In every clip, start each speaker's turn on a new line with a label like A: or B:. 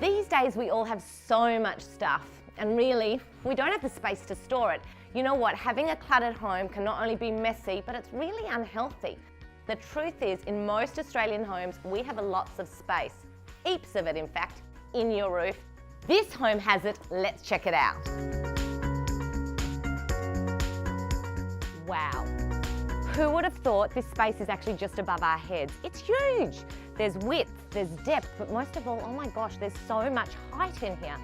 A: These days we all have so much stuff and really we don't have the space to store it. You know what, having a cluttered home can not only be messy but it's really unhealthy. The truth is, in most Australian homes we have lots of space, heaps of it in fact, in your roof. This home has it, let's check it out. Wow. Who would have thought this space is actually just above our heads? It's huge. There's width, there's depth, but most of all, oh my gosh, there's so much height in here.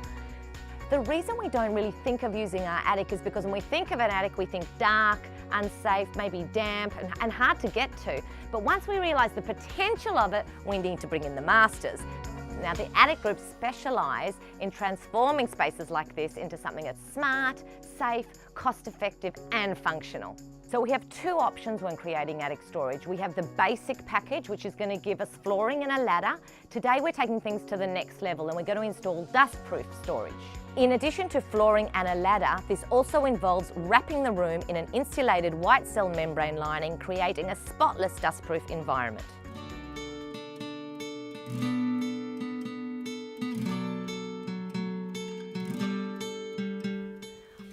A: The reason we don't really think of using our attic is because when we think of an attic, we think dark, unsafe, maybe damp and hard to get to. But once we realise the potential of it, we need to bring in the masters. Now, the attic groups specialise in transforming spaces like this into something that's smart, safe, cost-effective and functional. So we have two options when creating attic storage. We have the basic package, which is going to give us flooring and a ladder. Today we're taking things to the next level and we're going to install dust-proof storage. In addition to flooring and a ladder, this also involves wrapping the room in an insulated white cell membrane lining, creating a spotless dust-proof environment.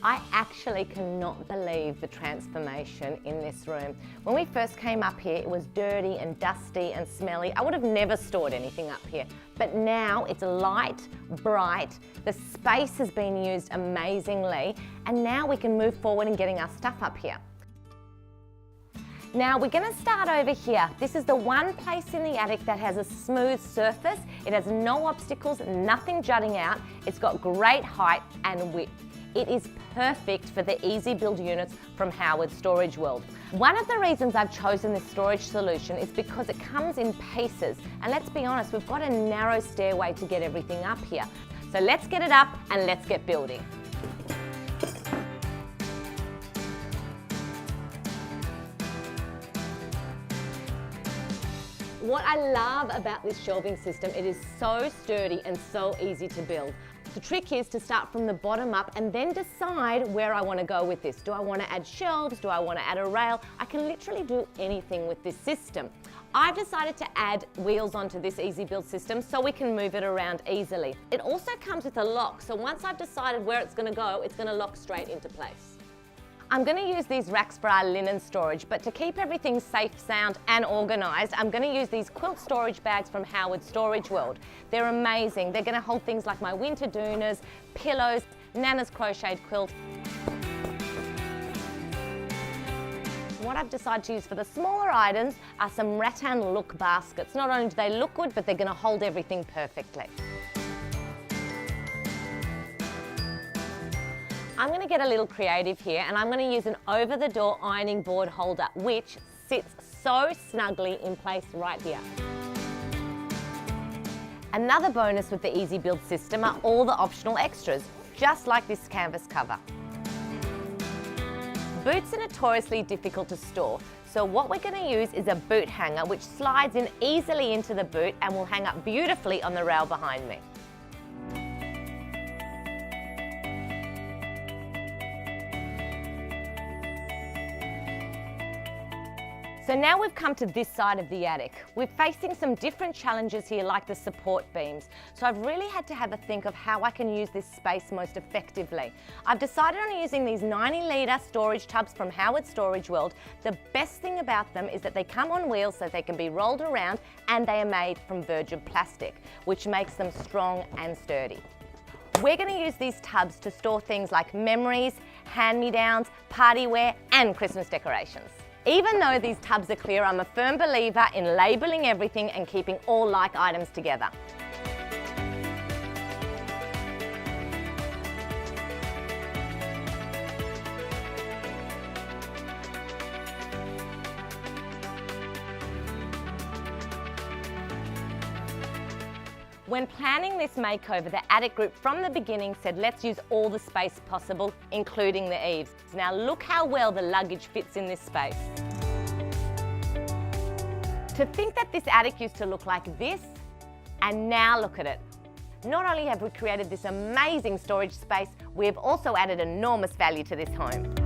A: I actually cannot believe the transformation in this room. When we first came up here, it was dirty and dusty and smelly. I would have never stored anything up here. But now it's light, bright, the space has been used amazingly, and now we can move forward in getting our stuff up here. Now we're going to start over here. This is the one place in the attic that has a smooth surface. It has no obstacles, nothing jutting out. It's got great height and width. It is perfect for the easy build units from Howard Storage World. One of the reasons I've chosen this storage solution is because it comes in pieces. And let's be honest, we've got a narrow stairway to get everything up here. So let's get it up and let's get building. What I love about this shelving system, it is so sturdy and so easy to build. The trick is to start from the bottom up and then decide where I want to go with this. Do I want to add shelves? Do I want to add a rail? I can literally do anything with this system. I've decided to add wheels onto this easy build system so we can move it around easily. It also comes with a lock, so once I've decided where it's going to go, it's going to lock straight into place. I'm going to use these racks for our linen storage, but to keep everything safe, sound and organised, I'm going to use these quilt storage bags from Howard Storage World. They're amazing. They're going to hold things like my winter doonas, pillows, Nana's crocheted quilt. What I've decided to use for the smaller items are some rattan look baskets. Not only do they look good, but they're going to hold everything perfectly. I'm going to get a little creative here and I'm going to use an over-the-door ironing board holder which sits so snugly in place right here. Another bonus with the Easy Build system are all the optional extras, just like this canvas cover. Boots are notoriously difficult to store, so what we're going to use is a boot hanger which slides in easily into the boot and will hang up beautifully on the rail behind me. So now we've come to this side of the attic. We're facing some different challenges here like the support beams. So I've really had to have a think of how I can use this space most effectively. I've decided on using these 90-litre storage tubs from Howard Storage World. The best thing about them is that they come on wheels so they can be rolled around and they are made from virgin plastic, which makes them strong and sturdy. We're going to use these tubs to store things like memories, hand-me-downs, party wear and Christmas decorations. Even though these tubs are clear, I'm a firm believer in labelling everything and keeping all like items together. When planning this makeover, the attic group from the beginning said let's use all the space possible, including the eaves. Now look how well the luggage fits in this space. To think that this attic used to look like this, and now look at it. Not only have we created this amazing storage space, we have also added enormous value to this home.